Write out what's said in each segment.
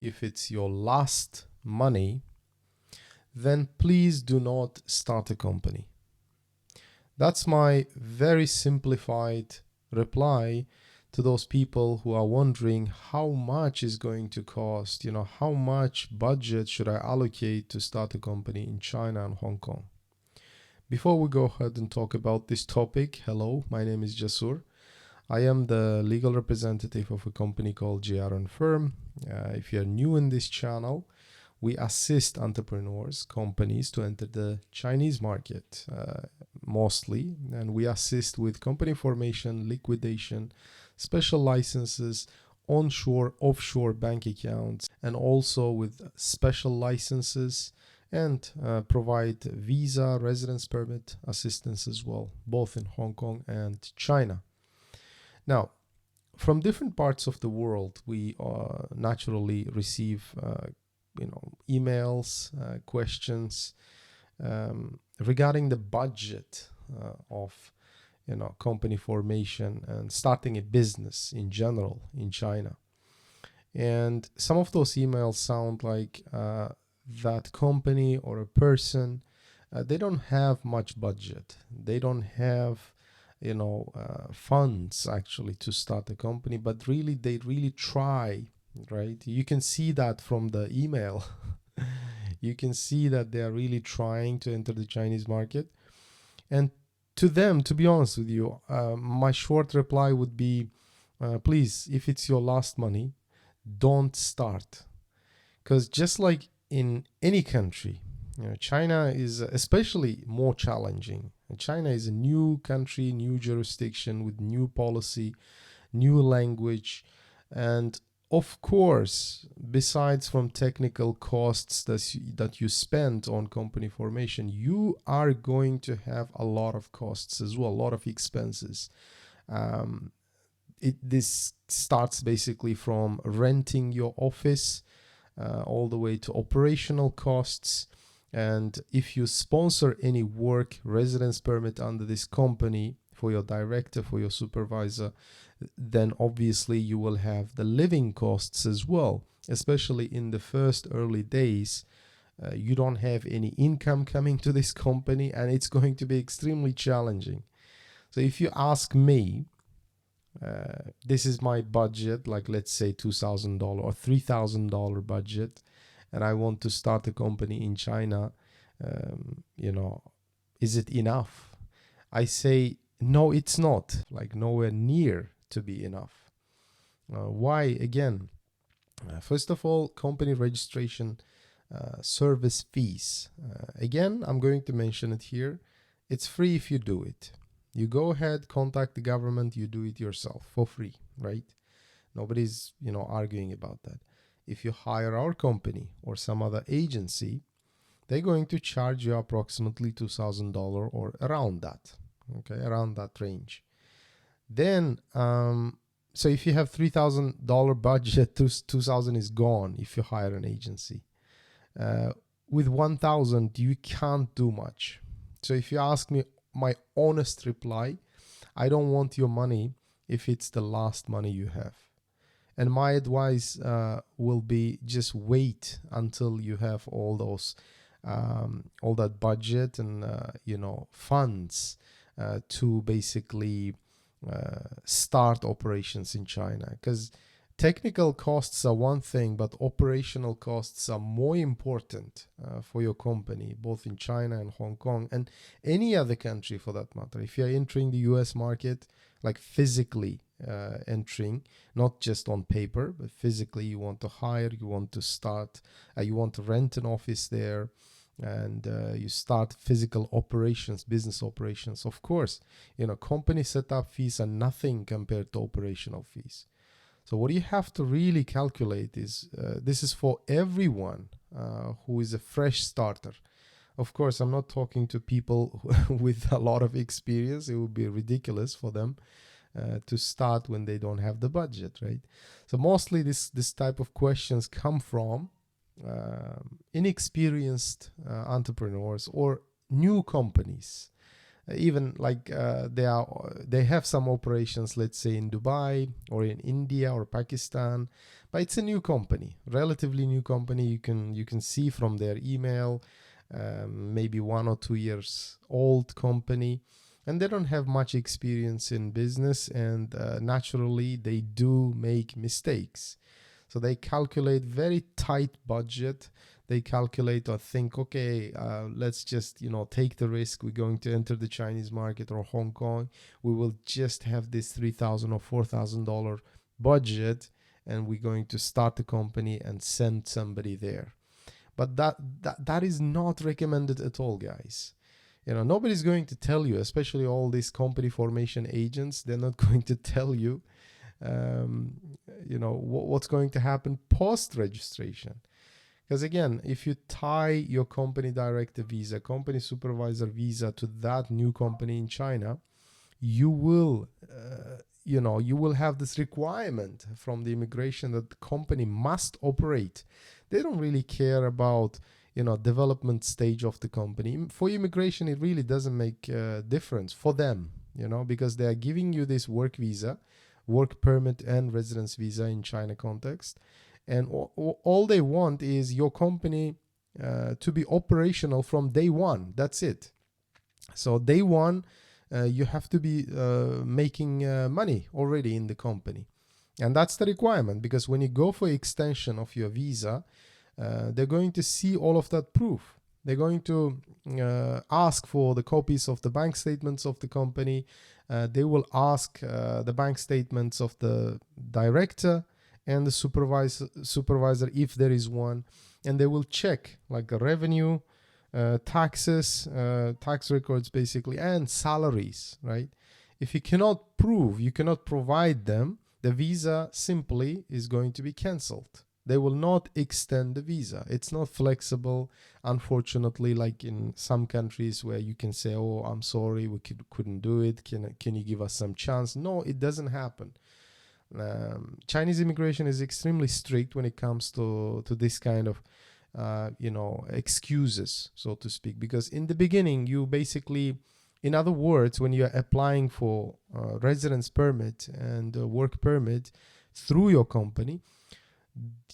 if it's your last money, then please do not start a company. That's my very simplified reply to those people who are wondering how much is going to cost, how much budget should I allocate to start a company in China and Hong Kong. Before we go ahead and talk about this topic, hello, my name is Jasur. I am the legal representative of a company called JR & Firm. If you're new in this channel, we assist entrepreneurs, companies to enter the Chinese market mostly, and we assist with company formation, liquidation, special licenses, onshore, offshore bank accounts, and also with special licenses, and provide visa, residence permit assistance as well, both in Hong Kong and China. Now, from different parts of the world, we naturally receive emails, questions regarding the budget of company formation and starting a business in general in China. And some of those emails sound like that company or a person, they don't have much budget. They don't have funds actually to start a company, but really they really try, right? You can see that from the email. You can see that they are really trying to enter the Chinese market. And to them, to be honest with you, my short reply would be, please, if it's your last money, don't start. Because just like in any country, China is especially more challenging. China is a new country, new jurisdiction with new policy, new language, and of course, besides from technical costs that you spend on company formation, you are going to have a lot of costs as well, a lot of expenses. This starts basically from renting your office all the way to operational costs. And if you sponsor any work, residence permit under this company for your director, for your supervisor, then obviously you will have the living costs as well, especially in the first early days. You don't have any income coming to this company, and it's going to be extremely challenging. So if you ask me, this is my budget, like let's say $2,000 or $3,000 budget, and I want to start a company in China, is it enough? I say, no, it's not, like nowhere near to be enough. Why? Again, first of all, company registration service fees. Again, I'm going to mention it here. It's free if you do it. You go ahead, contact the government, you do it yourself for free, right? Nobody's, arguing about that. If you hire our company or some other agency, they're going to charge you approximately $2,000 or around that, okay, around that range. Then, so if you have $3,000 budget, $2,000 is gone if you hire an agency. With $1,000, you can't do much. So if you ask me, my honest reply, I don't want your money if it's the last money you have. And my advice will be just wait until you have all those, all that budget and, funds to basically start operations in China. Because technical costs are one thing, but operational costs are more important for your company, both in China and Hong Kong and any other country for that matter. If you're entering the US market, like physically entering, not just on paper, but physically you want to hire, you want to start, you want to rent an office there, and you start physical operations, business operations. Of course, company setup fees are nothing compared to operational fees. So what you have to really calculate is, this is for everyone who is a fresh starter. Of course, I'm not talking to people with a lot of experience. It would be ridiculous for them to start when they don't have the budget, right? So mostly this type of questions come from inexperienced entrepreneurs or new companies. Even like they have some operations, let's say in Dubai or in India or Pakistan, But it's a new company, relatively new company. You can see from their email, maybe 1 or 2 years old company, and they don't have much experience in business, and naturally they do make mistakes. So they calculate very tight budget. They calculate or think, okay, let's just take the risk. We're going to enter the Chinese market or Hong Kong. We will just have this $3,000 or $4,000 budget, and we're going to start the company and send somebody there. But that is not recommended at all, guys. Nobody's going to tell you, especially all these company formation agents. They're not going to tell you what's going to happen post registration. Because again, if you tie your company director visa, company supervisor visa to that new company in China, you will have this requirement from the immigration that the company must operate. They don't really care about development stage of the company. For immigration, it really doesn't make a difference for them, because they are giving you this work visa, work permit and residence visa in China context. And all they want is your company to be operational from day one. That's it. So day one, you have to be making money already in the company. And that's the requirement, because when you go for extension of your visa, they're going to see all of that proof. They're going to ask for the copies of the bank statements of the company. They will ask the bank statements of the director and the supervisor if there is one. And they will check like the revenue, taxes, tax records basically, and salaries, right? If you cannot provide them, the visa simply is going to be cancelled. They will not extend the visa. It's not flexible, unfortunately, like in some countries where you can say, oh, I'm sorry, we couldn't do it. Can you give us some chance? No, it doesn't happen. Chinese immigration is extremely strict when it comes to this kind of excuses, so to speak, because in the beginning you basically, in other words, when you're applying for residence permit and work permit through your company,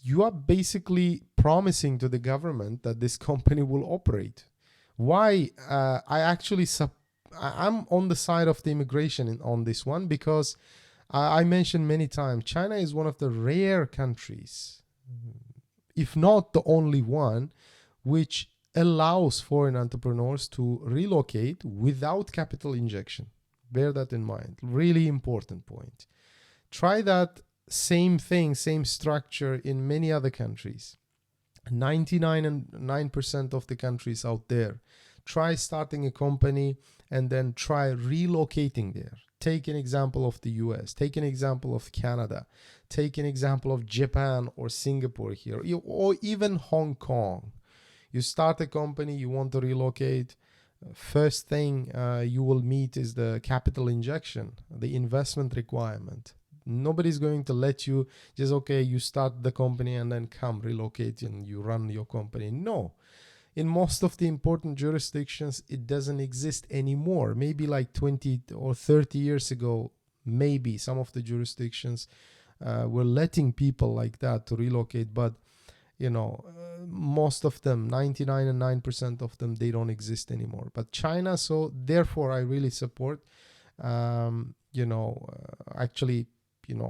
you are basically promising to the government that this company will operate. Why? I'm on the side of the immigration on this one, because I mentioned many times, China is one of the rare countries, if not the only one, which allows foreign entrepreneurs to relocate without capital injection. Bear that in mind. Really important point. Try that same thing, same structure in many other countries. 99% of the countries out there. Try starting a company and then try relocating there. Take an example of the US, take an example of Canada, take an example of Japan or Singapore here, or even Hong Kong. You start a company, you want to relocate. First thing you will meet is the capital injection, the investment requirement. Nobody's going to let you just, okay, you start the company and then come relocate and you run your company. No. In most of the important jurisdictions, it doesn't exist anymore. Maybe like 20 or 30 years ago, maybe some of the jurisdictions were letting people like that to relocate. But, most of them, 99% of them, they don't exist anymore. But China, so therefore I really support, actually,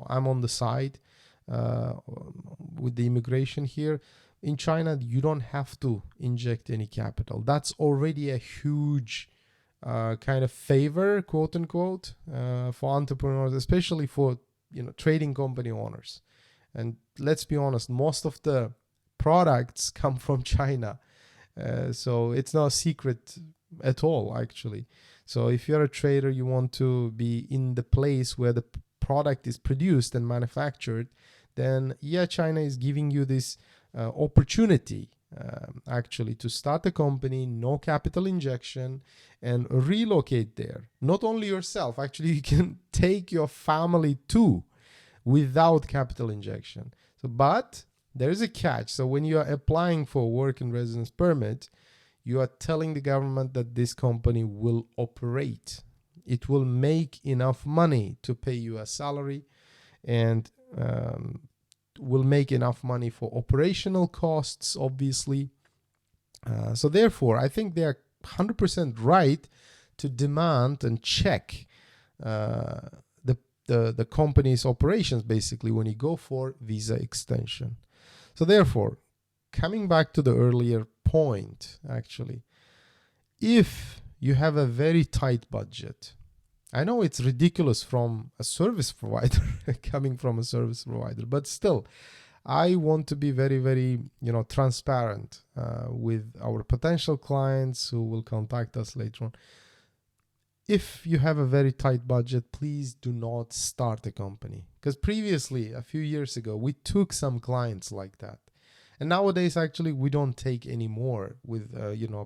I'm on the side with the immigration here. In China, you don't have to inject any capital. That's already a huge kind of favor, quote unquote, for entrepreneurs, especially for trading company owners. And let's be honest, most of the products come from China, so it's not a secret at all, actually. So if you're a trader, you want to be in the place where the product is produced and manufactured, then China is giving you this opportunity actually to start a company, no capital injection, and relocate there. Not only yourself, actually you can take your family too without capital injection. So, but there is a catch. So when you are applying for work and residence permit, you are telling the government that this company will operate. It will make enough money to pay you a salary and will make enough money for operational costs, obviously. So therefore, I think they are 100% right to demand and check the company's operations, basically, when you go for visa extension. So therefore, coming back to the earlier point, actually, if you have a very tight budget, I know it's ridiculous from a service provider, coming from a service provider, but still, I want to be very, very, transparent with our potential clients who will contact us later on. If you have a very tight budget, please do not start a company. Because previously, a few years ago, we took some clients like that. And nowadays, actually, we don't take any more with,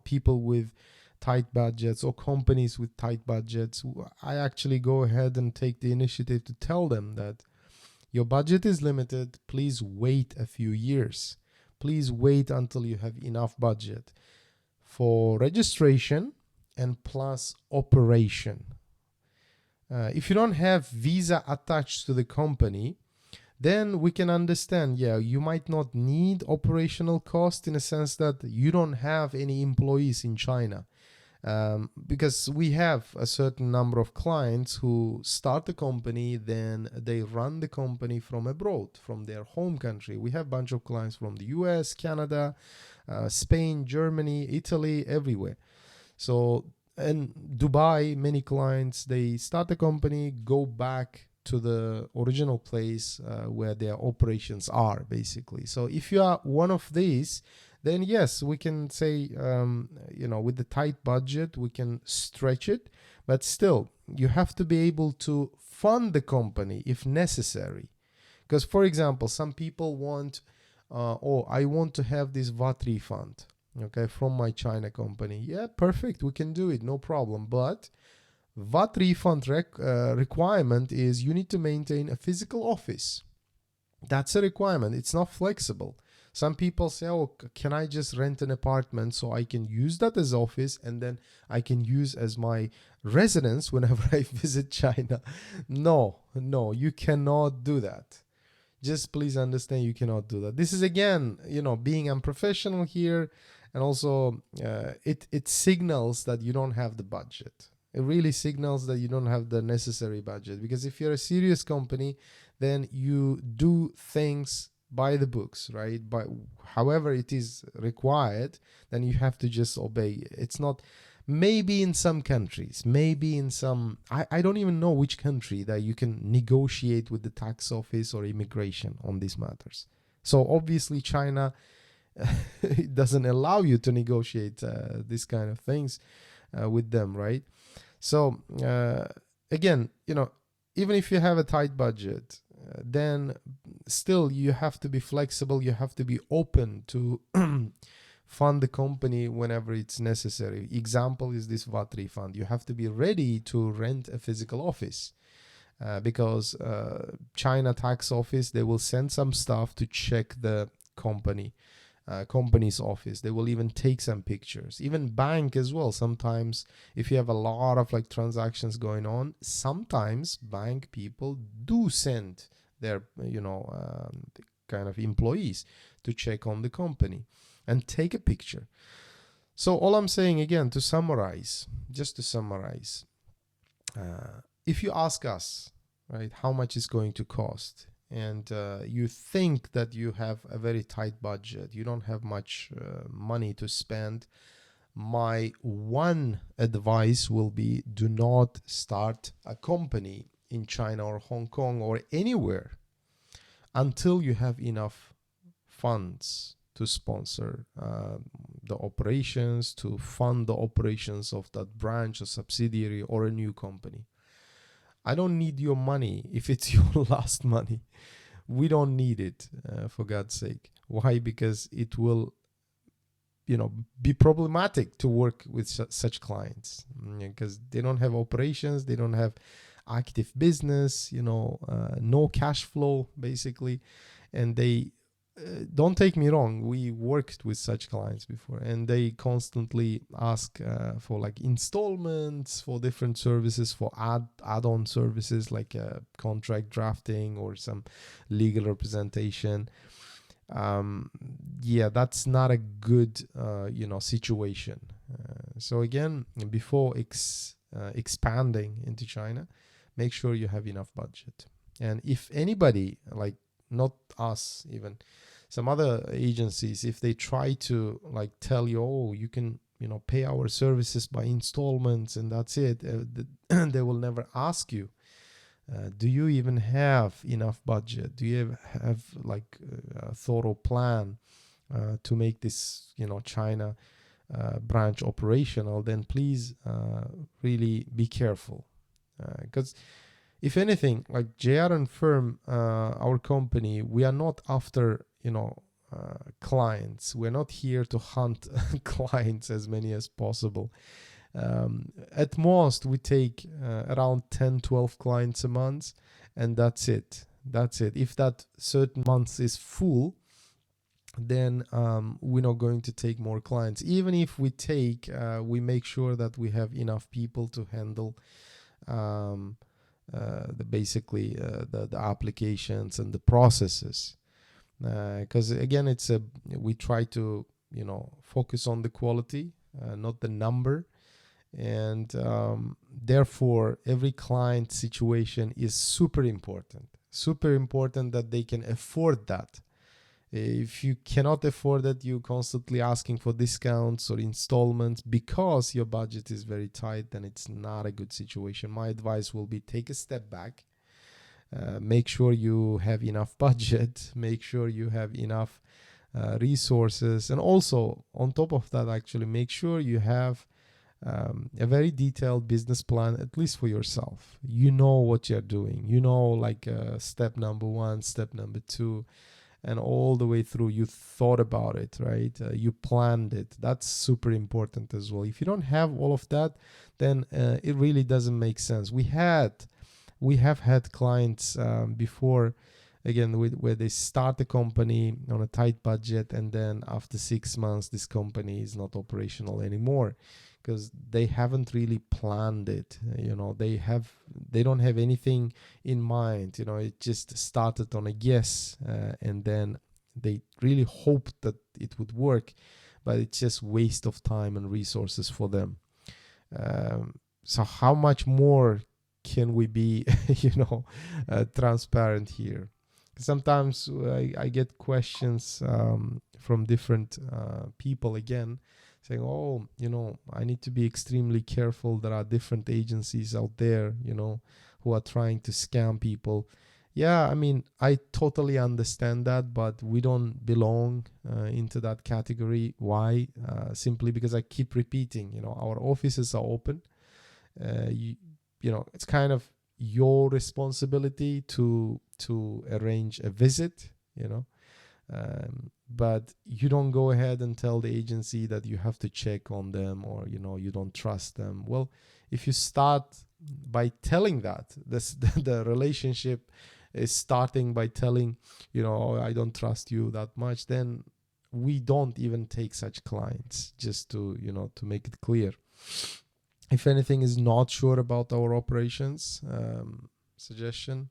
people with tight budgets or companies with tight budgets. I actually go ahead and take the initiative to tell them that your budget is limited. Please wait a few years. Please wait until you have enough budget for registration and plus operation. If you don't have visa attached to the company, then we can understand, you might not need operational cost in a sense that you don't have any employees in China. Because we have a certain number of clients who start the company, then they run the company from abroad, from their home country. We have a bunch of clients from the US, Canada, Spain, Germany, Italy, everywhere. So, and Dubai, many clients, they start a company, go back to the original place where their operations are, basically. So if you are one of these, then yes, we can say, with the tight budget, we can stretch it. But still, you have to be able to fund the company if necessary. Because, for example, some people want, I want to have this VAT refund. Okay, from my China company. Yeah, perfect. We can do it. No problem. But VAT refund requirement is you need to maintain a physical office. That's a requirement. It's not flexible. Some people say, can I just rent an apartment so I can use that as office and then I can use as my residence whenever I visit China? No, you cannot do that. Just please understand you cannot do that. This is, again, being unprofessional here. And also, it signals that you don't have the budget. It really signals that you don't have the necessary budget. Because if you're a serious company, then you do things by the books, right? By however it is required, then you have to just obey. It's not, maybe in some countries, maybe in some, I don't even know which country that you can negotiate with the tax office or immigration on these matters. So obviously China, it doesn't allow you to negotiate these kind of things with them, right? So again, even if you have a tight budget, then still you have to be flexible. You have to be open to fund the company whenever it's necessary. Example is this VAT refund. You have to be ready to rent a physical office because China tax office, they will send some staff to check the company's office. They will even take some pictures. Even bank as well. Sometimes if you have a lot of transactions going on, sometimes bank people do send their kind of employees to check on the company and take a picture. So all I'm saying, again, to summarize, if you ask us, right, how much is going to cost, and you think that you have a very tight budget, you don't have much money to spend, my one advice will be, do not start a company in China or Hong Kong or anywhere until you have enough funds to sponsor the operations, to fund the operations of that branch or subsidiary or a new company. I don't need your money if it's your last money. We don't need it, for God's sake. Why? Because it will, be problematic to work with such clients, because they don't have operations, they don't have active business, no cash flow, basically, and don't take me wrong, we worked with such clients before, and they constantly ask for like installments for different services, for add-on services like contract drafting or some legal representation. Yeah, that's not a good situation. So again, before expanding into China, make sure you have enough budget. And if anybody, like not us even, some other agencies, if they try to like tell you, oh, you can pay our services by installments and that's it, they will never ask you, do you even have enough budget? Do you have like a thorough plan to make this China branch operational? Then please really be careful, because if anything, like JR and Firm, our company, we are not after clients. We're not here to hunt clients as many as possible. At most, we take around 10-12 clients a month, and that's it. If that certain month is full, then we're not going to take more clients. Even if we take, we make sure that we have enough people to handle the applications and the processes. Because again, we try to focus on the quality, not the number. And therefore every client situation is super important that they can afford that. If you cannot afford that, you constantly asking for discounts or installments because your budget is very tight, then it's not a good situation. My advice will be, take a step back, make sure you have enough budget, make sure you have enough resources, and also on top of that, actually make sure you have a very detailed business plan, at least for yourself. You know what you're doing. Like step number 1, step number 2, and all the way through. You thought about it, right? You planned it. That's super important as well. If you don't have all of that, then it really doesn't make sense. We have had clients before, again, where they start a company on a tight budget, and then after 6 months, this company is not operational anymore, because they haven't really planned it. They don't have anything in mind. It just started on a guess, and then they really hoped that it would work, but it's just waste of time and resources for them. So how much more can we be transparent here? Sometimes I get questions from different people, again, saying, oh, I need to be extremely careful. There are different agencies out there, who are trying to scam people. Yeah, I mean, I totally understand that, but we don't belong into that category. Why? Simply because I keep repeating, our offices are open. It's kind of your responsibility to arrange a visit, but you don't go ahead and tell the agency that you have to check on them, or you don't trust them. Well, if you start by telling that, the relationship is starting by telling, oh, I don't trust you that much, then we don't even take such clients, just to make it clear. If anything is not sure about our operations, suggestion,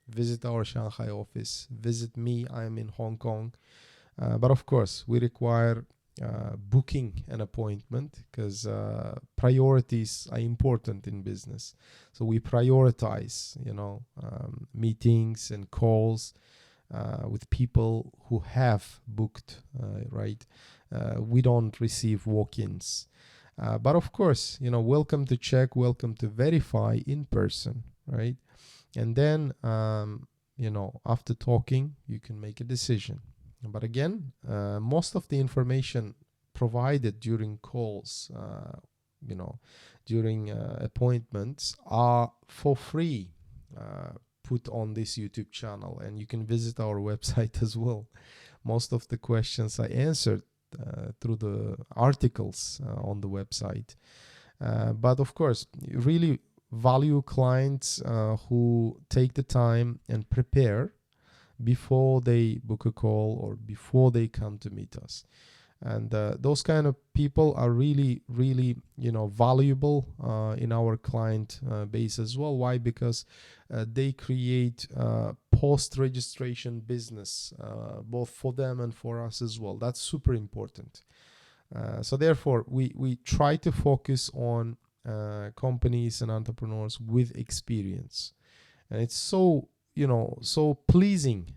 visit our Shanghai office, visit me. I am in Hong Kong. But of course, we require booking an appointment, because priorities are important in business. So we prioritize, meetings and calls with people who have booked, right? We don't receive walk-ins. But of course, welcome to check, welcome to verify in person, right? And then, after talking, you can make a decision. But again, most of the information provided during calls, during appointments, are for free, put on this YouTube channel, and you can visit our website as well. Most of the questions I answered through the articles on the website. But of course, really value clients who take the time and prepare before they book a call or before they come to meet us. And those kind of people are really, really, valuable in our client base as well. Why? Because they create post-registration business, both for them and for us as well. That's super important. So therefore, we try to focus on companies and entrepreneurs with experience. And it's so so pleasing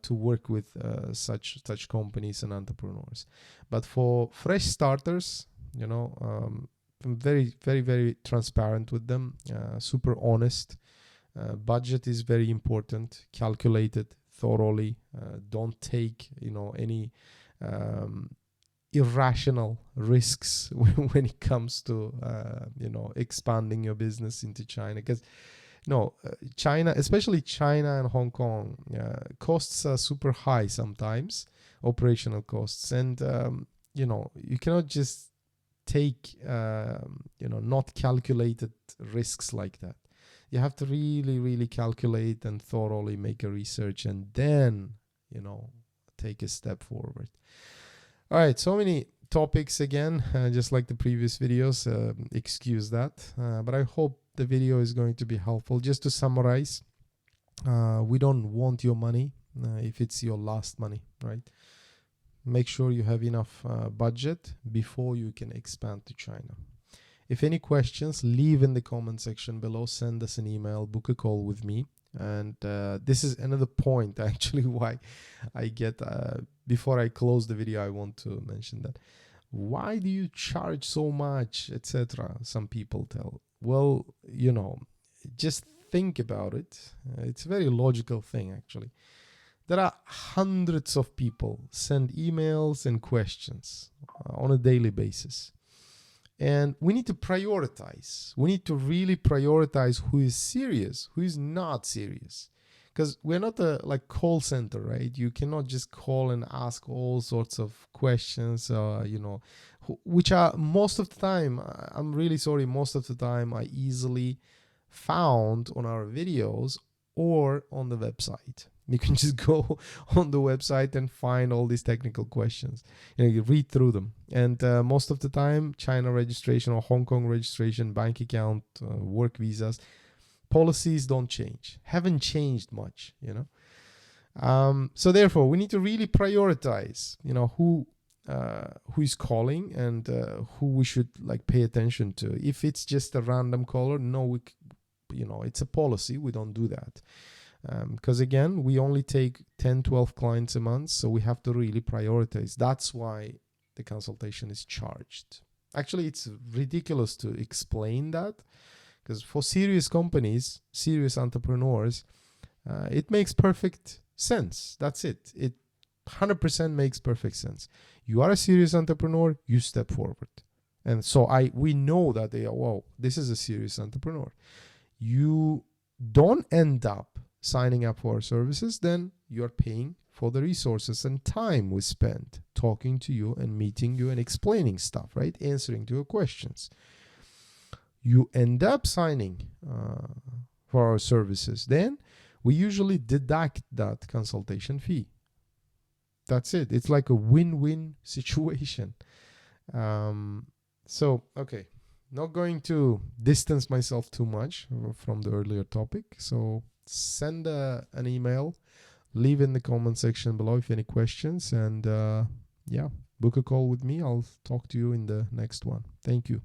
to work with such companies and entrepreneurs. But for fresh starters, I'm very, very, very transparent with them, super honest. Budget is very important, calculated thoroughly. Don't take any irrational risks when it comes to expanding your business into China, because China, especially China and Hong Kong, costs are super high sometimes, operational costs. And, you cannot just take, not calculated risks like that. You have to really, really calculate and thoroughly make a research and then, take a step forward. All right, so many topics again, just like the previous videos. Excuse that, but I hope the video is going to be helpful. Just to summarize, we don't want your money if it's your last money, right? Make sure you have enough budget before you can expand to China. If any questions, leave in the comment section below, send us an email, book a call with me. And this is another point actually why I get, before I close the video, I want to mention that. Why do you charge so much, etc.? Some people tell. Well, just think about it. It's a very logical thing, actually. There are hundreds of people send emails and questions on a daily basis. And we need to prioritize. We need to really prioritize who is serious, who is not serious. Because we're not a call center, right? You cannot just call and ask all sorts of questions, which are most of the time, I'm really sorry, most of the time are easily found on our videos or on the website. You can just go on the website and find all these technical questions. You read through them. And most of the time, China registration or Hong Kong registration, bank account, work visas, policies don't change, haven't changed much, so therefore we need to really prioritize who is calling and who we should pay attention to. If it's just a random caller, no, it's a policy, we don't do that, because again, we only take 10-12 clients a month, so we have to really prioritize. That's why the consultation is charged. Actually, it's ridiculous to explain that, because for serious companies, serious entrepreneurs, it makes perfect sense. That's it. It 100% makes perfect sense. You are a serious entrepreneur, you step forward. And so we know that this is a serious entrepreneur. You don't end up signing up for our services, then you're paying for the resources and time we spent talking to you and meeting you and explaining stuff, right? Answering to your questions. You end up signing for our services, then we usually deduct that consultation fee. That's it. It's like a win-win situation. So, okay, not going to distance myself too much from the earlier topic. So send an email, leave in the comment section below if you have any questions, and book a call with me. I'll talk to you in the next one. Thank you.